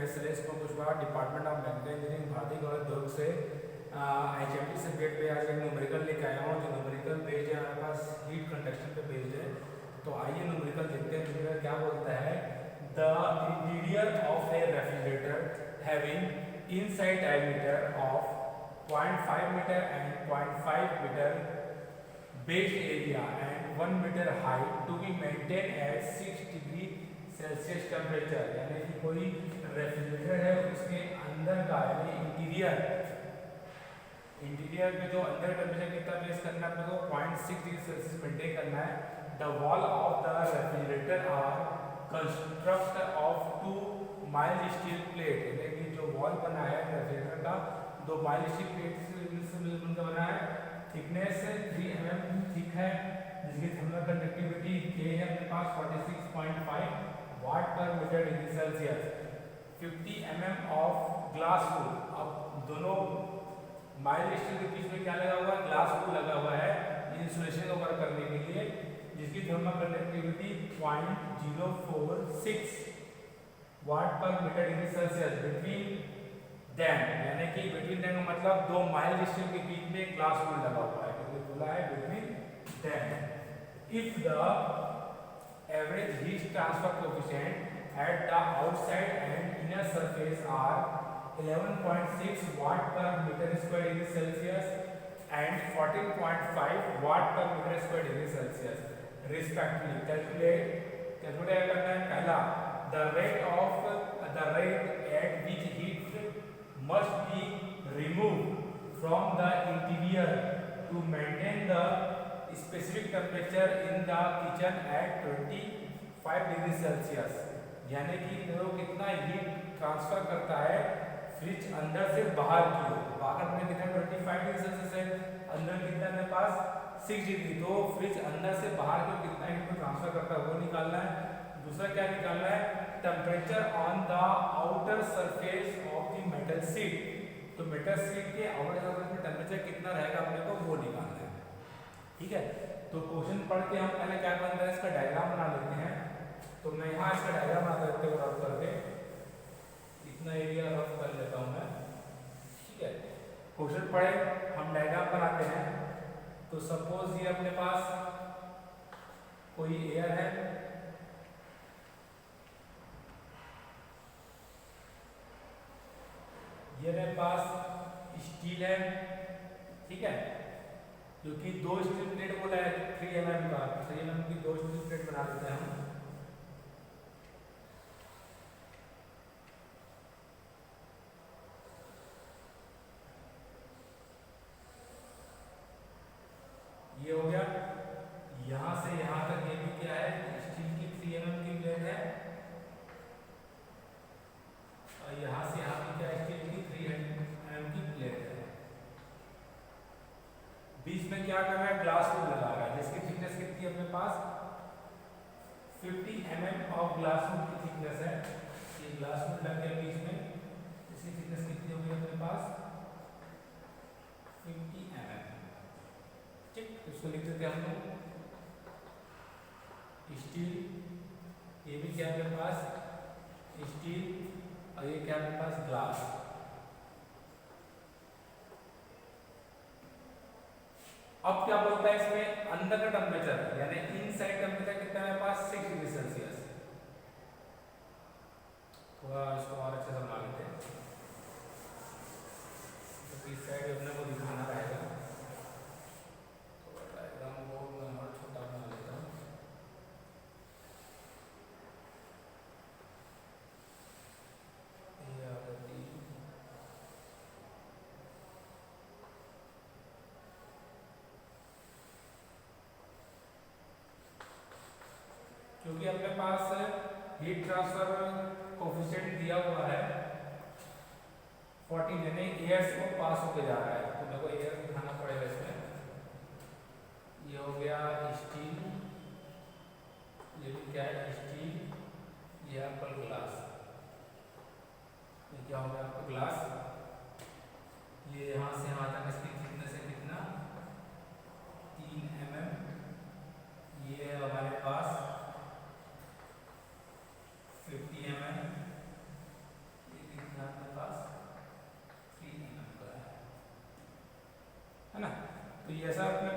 मैं Suresh Kushwaha, department of mechanical engineering, भारतीय गणित दुर्ग से HMT सब्जेक्ट पे आज एक न्यूमेरिकल लेके आया हूँ। जो न्यूमेरिकल पेज है हमारे पास हीट कंडक्शन पे पेज है। तो आइए न्यूमेरिकल देखते हैं। न्यूमेरिकल क्या बोलता है, the interior of a refrigerator having inside diameter of 0.5 metre and 0.5 metre base area and 1 metre height to be maintain at 6 degree Celsius temperature. यानी कि कोई रेफ्रिजरेटर है, उसके अंदर का यानी इंटीरियर में जो अंदर टेम्परेचर कितना बेस करना है, अपने को 0.6 डिग्री सेल्सियस मेंटेन करना है। The wall of the refrigerator are construct of 2 mild steel plate. यानी कि जो वॉल बना है रेफ्रिजरेटर का, 2 माइल्ड स्टील प्लेट से मिलकर बना है। थिकनेस 3 mm थिक है, जिसकी थर्मल कंडक्टिविटी K है अपने पास 46.5 वाट पर metre degree Celsius. 50 mm of glass wool. अब दोनों माइल्ड स्टील के बीच में क्या लगा हुआ है, ग्लास वूल लगा हुआ है इंसुलेशन को वर्क करने के लिए, जिसकी थर्मल कंडक्टिविटी 0.046 वाट पर metre degree Celsius. Between them, यानी कि बिटवीन देम का मतलब 2 माइल्ड स्टील के बीच में ग्लास वूल लगा हुआ है, क्योंकि बोला है between them. If the average heat transfer coefficient at the outside and inner surface are 11.6 watt per meter square degree Celsius and 14.5 watt per meter square degree Celsius respectively. Calculate करना है। पहला, the rate at which heat must be removed from the interior to maintain the specific temperature in the kitchen at 25 degree Celsius. यानी कि वो कितना heat transfer करता है fridge अंदर से बाहर की ओर। बाहर में कितना 25 डिग्री सेल्सियस है, अंदर कितना मेरे पास 6 डिग्री। तो फ्रिज अंदर से बाहर की ओर कितना हीट को ट्रांसफर करता है वो निकालना है। दूसरा क्या निकालना है, temperature on the outer surface of the metal sheet. तो मेटल शीट के आउटर सरफेस में टेम्परेचर कितना रहेगा अपने को वो निकालना है। ठीक है, तो क्वेश्चन पढ़ के हम पहले क्या बनता है इसका डायग्राम बना लेते हैं। तो मैं यहाँ इसका डायग्राम बना देते हुए रफ करके इतना एरिया रफ कर लेता हूँ मैं। ठीक है, क्वेश्चन पढ़े हम डायग्राम बनाते हैं। तो सपोज ये अपने पास कोई एयर है, ये मेरे पास स्टील है। ठीक है, क्योंकि 2 स्टील प्लेट बोला है 3 mm का, 3 mm की 2 स्टील प्लेट बना देते हैं हम। ये हो गया, यहां से यहां तक ये भी क्या है, स्टील की 3 mm की प्लेट है, और यहां से यहां भी क्या स्टील की 3 mm की प्लेट है। बीच में क्या कर रहा है, ग्लास वूल लगा रहा है, जिसकी थिकनेस कितनी है अपने पास 50 mm ऑफ ग्लास वूल की थिकनेस है। ये ग्लास वूल लग गया बीच में, इसकी थिकनेस कितनी होगी अपने पास 50 mm। ठीक, इसको लिख देते हैं हम लोग स्टील। ये भी क्या है अपने पास स्टील, और ये क्या है अपने पास ग्लास। अब क्या बोलता है इसमें, अंदर का टेम्परेचर यानी इनसाइड टेम्परेचर कितना है मेरे पास 6 डिग्री सेल्सियस। थोड़ा इसको और अच्छे से बना लेते हैं, तो इस साइड अपने को दिखाना रहेगा। थोड़ा डायग्राम को मैं और छोटा बना लेता हूँ। ये आकृति क्योंकि अपने पास हीट ट्रांसफर कोफिशिएंट दिया हुआ है 14, यानी एयर को पास होके जा रहा है, तो मेरे को एयर दिखाना पड़ेगा इसमें। ये हो गया स्टील, ये भी क्या है स्टील, ये आपका ग्लास, ये क्या हो गया आपका ग्लास। ये यहाँ से यहाँ तक इसकी थिकनेस है कितना 3 mm। ये है हमारे पास 50 mm,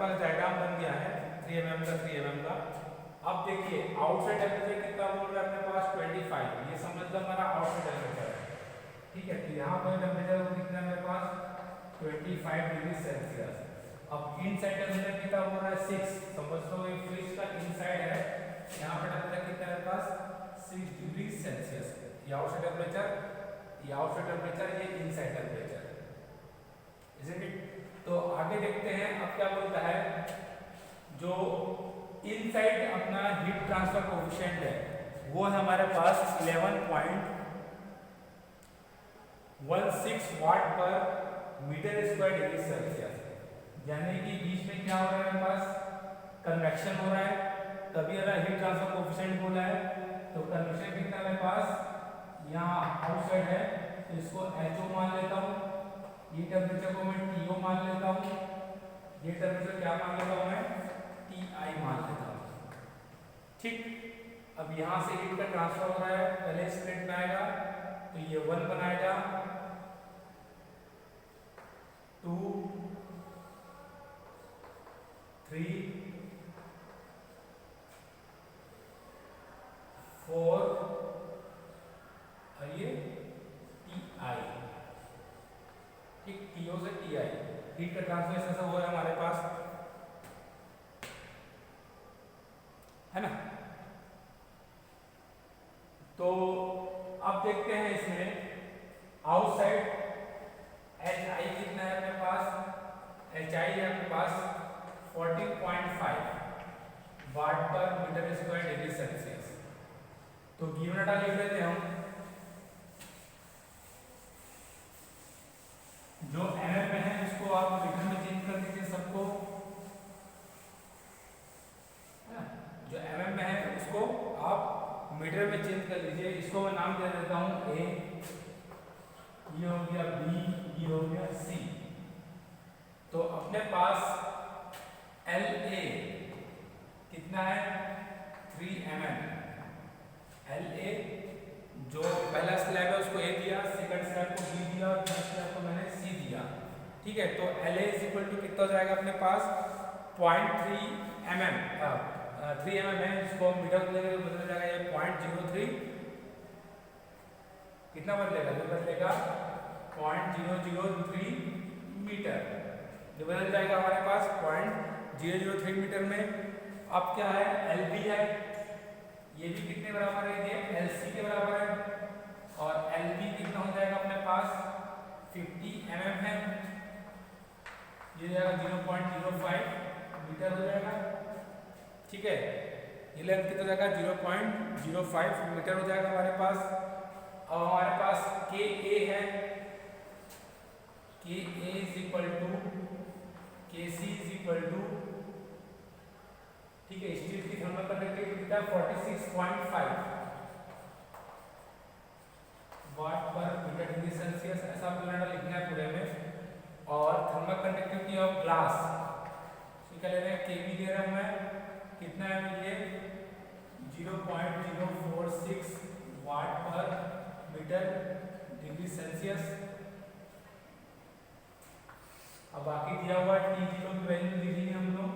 पास डायग्राम बन गया है 3 mm का 3 mm का। अब देखिए आउटसाइड टेम्परेचर कितना बोल रहा है अपने पास 25, ये समझ लो हमारा आउटसाइड टेम्परेचर है, ठीक है। तो यहाँ पर टेम्परेचर कितना है मेरे पास 25 डिग्री सेल्सियस। अब इनसाइड टेम्परेचर कितना बोल रहा है 6, समझ लो ये फ्रिज का इनसाइड है, यहाँ पर टेम्परेचर कितना है मेरे पास 6 डिग्री सेल्सियस। ये आउटसाइड टेम्परेचर, ये आउटसाइड टेम्परेचर, ये इनसाइड टेम्परेचर, isn't it? तो आगे देखते हैं अब क्या बोलता है, जो इनसाइड अपना हीट ट्रांसफर कोएफिशिएंट है वो है हमारे पास 11.16 वाट पर मीटर स्क्वायर डिग्री सेल्सियस, यानी कि बीच में क्या हो रहा है हमारे पास कन्वेक्शन हो रहा है, तभी अगर हीट ट्रांसफर कोएफिशिएंट बोला है। तो कन्वेक्शन कितना है मेरे पास, यहाँ आउटसाइड है तो इसको HO मान लेता हूँ, ये टेम्परेचर को मैं TO मान लेता हूँ, ये टेम्परेचर क्या मान लेता हूँ मैं TI मान लेता हूँ, ठीक। अब यहाँ से हीट का ट्रांसफर हो रहा है, पहले स्प्लिट में आएगा तो ये 1 बनाएगा, 2 3 4 और ये TI, ठीक। TO से TI हीट का ट्रांसफर ऐसा हो रहा है हमारे पास, है ना। तो अब देखते हैं इसमें आउटसाइड HI कितना है अपने पास, HI है अपने पास 14.5 वाट पर मीटर स्क्वायर डिग्री सेल्सियस। तो गिवन डाटा लिख लेते हैं हम, जो mm में है इसको आप मीटर में चेंज कर दीजिए सबको, जो mm में है उसको आप मीटर में चेंज कर लीजिए। इसको मैं नाम दे देता हूँ A, ये हो गया B, ये हो गया C। तो अपने पास LA कितना है 3 mm, LA जो पहला स्लैब है उसको A दिया, सेकंड स्लैब को B दिया और थर्ड स्लैब को मैंने C दिया, ठीक है। तो LA कितना हो जाएगा अपने पास 0.3 mm, 3 mm है, इसको मीटर लेंगे तो बदल जाएगा ये 0.03, कितना बदलेगा, जो बदलेगा 0.003 मीटर, जो बदल जाएगा हमारे पास 0.003 मीटर में। अब क्या है LB है, ये भी कितने बराबर है, ये LC के बराबर है, और LB कितना हो जाएगा अपने पास 50 mm है, ये जाएगा 0.05 मीटर हो जाएगा, ठीक है। ये लेंथ कितना हो जाएगा 0.05 मीटर हो जाएगा हमारे पास। अब हमारे पास KA है, KA is equal to KC is equal to, ठीक है, स्टील की थर्मल कंडक्टिविटी कितना है 46.5 वाट पर मीटर डिग्री सेल्सियस, ऐसा आपको लिखना है पूरे में। और थर्मल कंडक्टिविटी ऑफ ग्लास क्या ले रहे हैं, KB दे रहा हूं मैं, कितना है ये 0.046 वाट पर मीटर डिग्री सेल्सियस। अब बाकी दिया हुआ T0 की वैल्यू लिखेंगे हम लोग,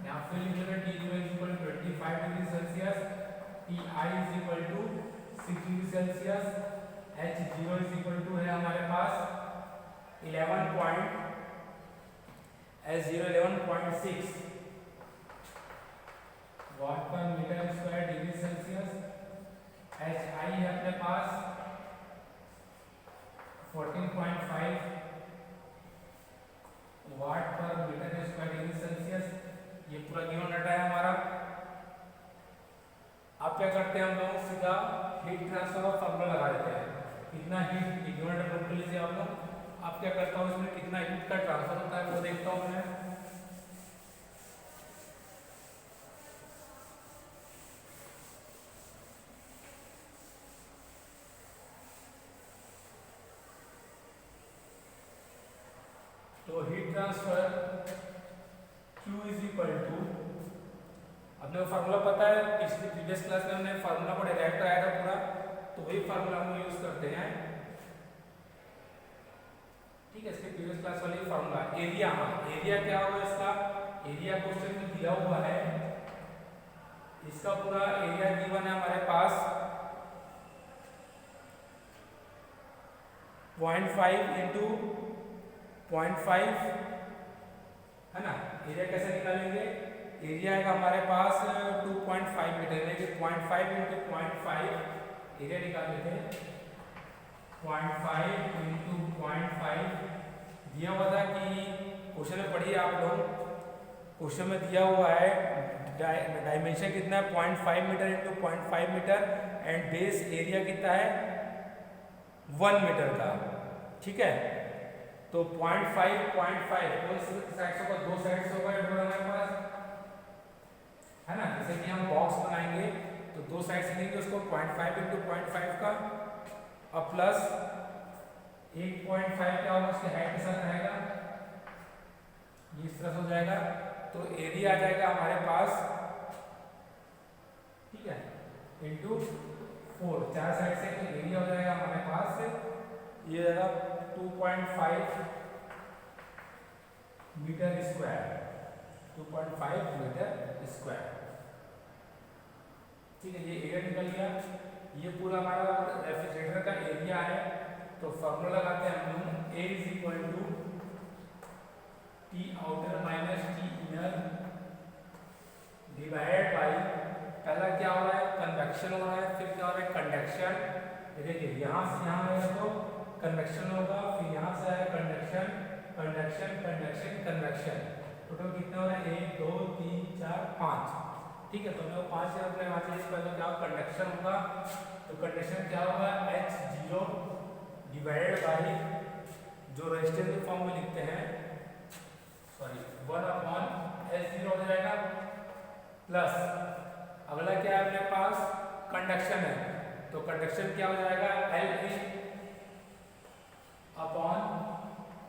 यहाँ पे लिख लेंगे T0 is equal to 25 degree Celsius, TI is equal to 6 degree Celsius, H0 is equal to है हमारे पास 11.6 वाट पर metre square degree Celsius. HI है अपने पास 14.5 वाट पर मीटर स्क्वायर डिग्री सेल्सियस। ये पूरा गिवन डाटा है हमारा। अब क्या करते हैं हम लोग, सीधा हीट ट्रांसफर का फॉर्मूला लगा देते हैं। कितना हीट, गिवन डाटा नोट कर लीजिए आप लोग। अब क्या करता हूँ, इसमें कितना हीट का ट्रांसफर होता है वो देखता हूँ मैं। तो heat transfer Q is equal to, अपने को फार्मूला पता है, पिछली प्रीवियस क्लास में हमने फार्मूला को डिराइव कराया था पूरा, तो वही फार्मूला हम यूज करते हैं, ठीक है। इसके प्रीवियस क्लास वाली फार्मूला एरिया, हाँ एरिया क्या होगा इसका एरिया क्वेश्चन में दिया हुआ है, इसका पूरा एरिया गिवन है हमारे पास 0.5 इंटू 0.5 है ना। एरिया कैसे निकालेंगे, एरिया है हमारे पास 2.5 मीटर, यानी कि 0.5 इंटू 0.5 एरिया निकाल लेते हैं। 0.5 इंटू 0.5 दिया हुआ था कि क्वेश्चन में पढ़िए आप लोग, क्वेश्चन में दिया हुआ है डायमेंशन कितना है 0.5 metre into 0.5 metre and base area कितना है 1 मीटर का, ठीक है। तो 0.5 0.5 कौन सी साइड से होगा, दो साइड से होगा हमारे पास, है ना। जैसे कि हम बॉक्स बनाएंगे तो दो साइड से लेंगे उसको 0.5 इंटू 0.5 का, अब प्लस 1.5 क्या होगा उसके हाइट के साथ रहेगा, इस तरह से हो जाएगा। तो एरिया आ जाएगा हमारे पास, ठीक है, इंटू 4, चार साइड से, तो एरिया हो जाएगा हमारे पास ये रहेगा 2.5 मीटर स्क्वायर, 2.5 मीटर स्क्वायर, ठीक है। ये एरिया निकल गया, ये पूरा हमारा रेफ्रिजरेटर का एरिया है। तो फॉर्मूला लगाते हैं हम लोग, A is equal to T outer minus T inner divided by, पहला क्या हो रहा है कन्वेक्शन हो रहा है, फिर क्या हो रहा है कंडक्शन। देखिए यहाँ से यहाँ आएगा तो कन्वेक्शन होगा, फिर यहाँ से आएगा conduction, conduction conduction convection, total कितना हो रहा है 1 2 3 4 5, ठीक है। तो हम लोग 5 से अपने वहाँ से पहले क्या कंडक्शन होगा, तो कंडक्शन क्या होगा H0 डिवाइडेड बाई, जो रेजिस्टेंस फॉर्म में लिखते हैं, सॉरी 1/H0 हो जाएगा, प्लस अगला क्या है अपने पास कंडक्शन है, तो कंडक्शन क्या हो जाएगा LA अपॉन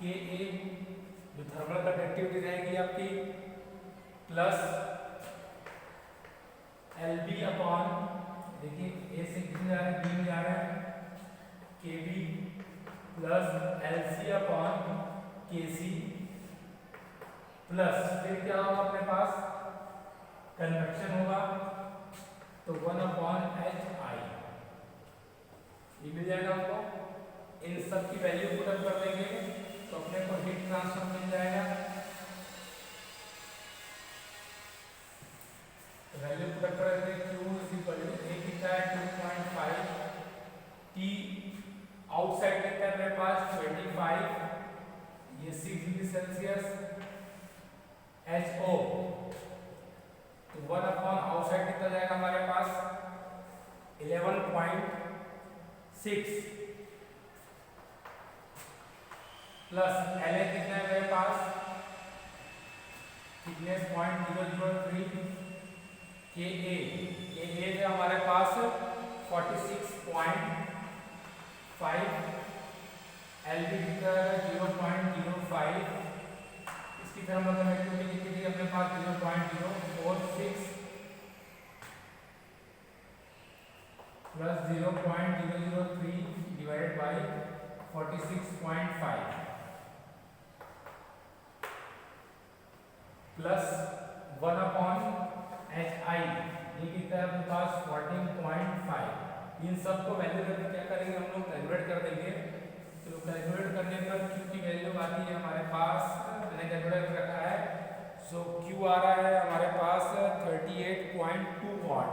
KA, जो थर्मल कंडक्टिविटी रहेगी आपकी, प्लस LB अपॉन, देखिए A से कितने जा रहे हैं B में जा रहे हैं, KB plus LC upon KC, plus फिर क्या होगा अपने पास कन्वेक्शन होगा, तो 1/HI ये मिल जाएगा हमको। इन सब की वैल्यू पुट अप कर देंगे तो अपने को हीट ट्रांसफर मिल जाएगा। वैल्यू पुट अप कर देंगे, Q is equal to A कितना है 2.5, T आउटसाइड कितना है मेरे पास 25, ये 6 डिग्री सेल्सियस, HO तो 1 अपॉन आउटसाइड कितना जाएगा हमारे पास 11.6 प्लस LA कितना है मेरे पास थिकनेस 0.003, KA है हमारे पास 46.5, LB कितना है 0.05, इसकी थर्मल कंडक्टिविटी कितनी थी अपने पास 0.046 plus 0.003 divided by 46.5 plus 1/HI, ये कितना है अपने पास 14.5। इन सब को वैल्यू करके क्या करेंगे हम लोग कैलकुलेट कर देंगे। तो कैलकुलेट करने पर Q की वैल्यू आती है हमारे पास, मैंने कैलकुलेट रखा है, सो Q आ रहा है हमारे पास 38.2 वाट,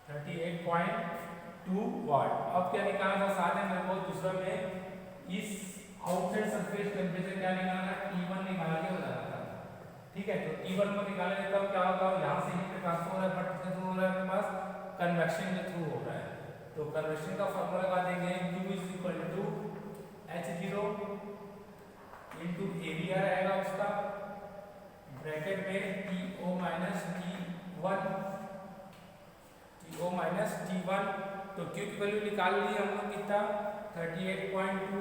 38.2 वाट। अब क्या निकालना था साथ में मेरे को दूसरा में इस आउटसाइड सरफेस टेम्परेचर क्या निकालना है T1 निकाल के हो जाता था, ठीक है। तो T1 को निकालने देता हूँ, क्या होता है यहाँ से हीट ट्रांसफर हो रहा है, बट किसके थ्रू हो रहा है अपने पास कन्वेक्शन के थ्रू हो रहा है। तो कन्वेक्शन का फॉर्मूला लगा देंगे, Q is equal to H0 into area रहेगा उसका ब्रैकेट में TO माइनस T1, तो Q की वैल्यू निकाल ली हम लोग कितना 38.2,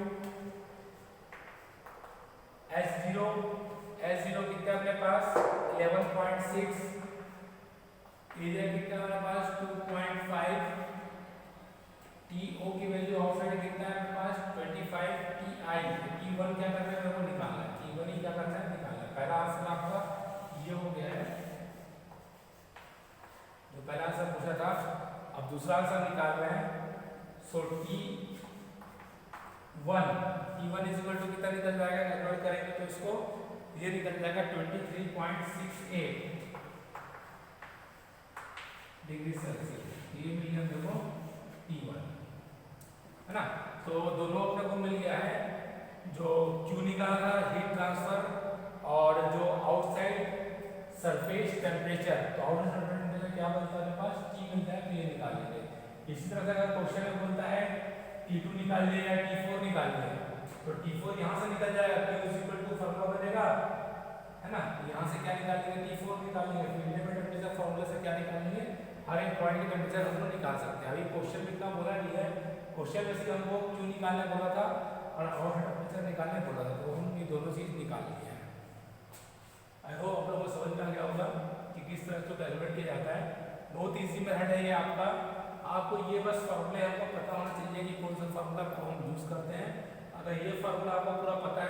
H0 कितना अपने पास 11.6, एरिया कितना हमारे पास 2.5, TO की वैल्यू आउटसाइड कितना है हमारे पास 25, TI, T1 क्या करना है मेरे को निकालना है, T1 दूसरा आंसर निकाल रहे हैं। सो T1 इज इक्वल टू कितना निकल जाएगा, कैलकुलेट करेंगे तो इसको ये निकल जाएगा 23.68 डिग्री सेल्सियस। ये मिल गया देखो T1, है ना। तो दोनों अपने को मिल गया है। जो Q निकाला था हीट ट्रांसफर, और जो आउटसाइड सरफेस टेम्परेचर, तो आउटसाइड टेम्परेचर क्या बनता है, पास T मिलता है, तो ये निकाल लेंगे। इसी तरह से अगर क्वेश्चन में बोलता है T2 निकाल ले या T4 निकाल ले, तो T4 यहाँ से निकल जाएगा, Q is equal to formula बनेगा, है ना। यहाँ से क्या निकालेंगे, T4 निकालेंगे। फिर इंडिपेंडेंट टेम्परेचर फॉर्मूला से क्या निकालेंगे, हर एक पॉइंट की टेम्परेचर हम लोग निकाल सकते हैं। अभी क्वेश्चन में इतना बोला नहीं है, क्वेश्चन में सिर्फ हमको Q निकालने बोला था और आउटसाइड टेम्परेचर निकालने बोला था, तो हम ये दोनों चीज निकाल लिए हैं। आई होप आप लोगों को समझ में आ गया होगा कि किस तरह से कैलकुलेट किया जाता है। बहुत ईजी मेथड है ये आपका। आपको ये बस फॉर्मूले आपको पता होना चाहिए कि कौन सा फॉर्मूला को हम यूज करते हैं। अगर ये फॉर्मूला आपको पूरा पता है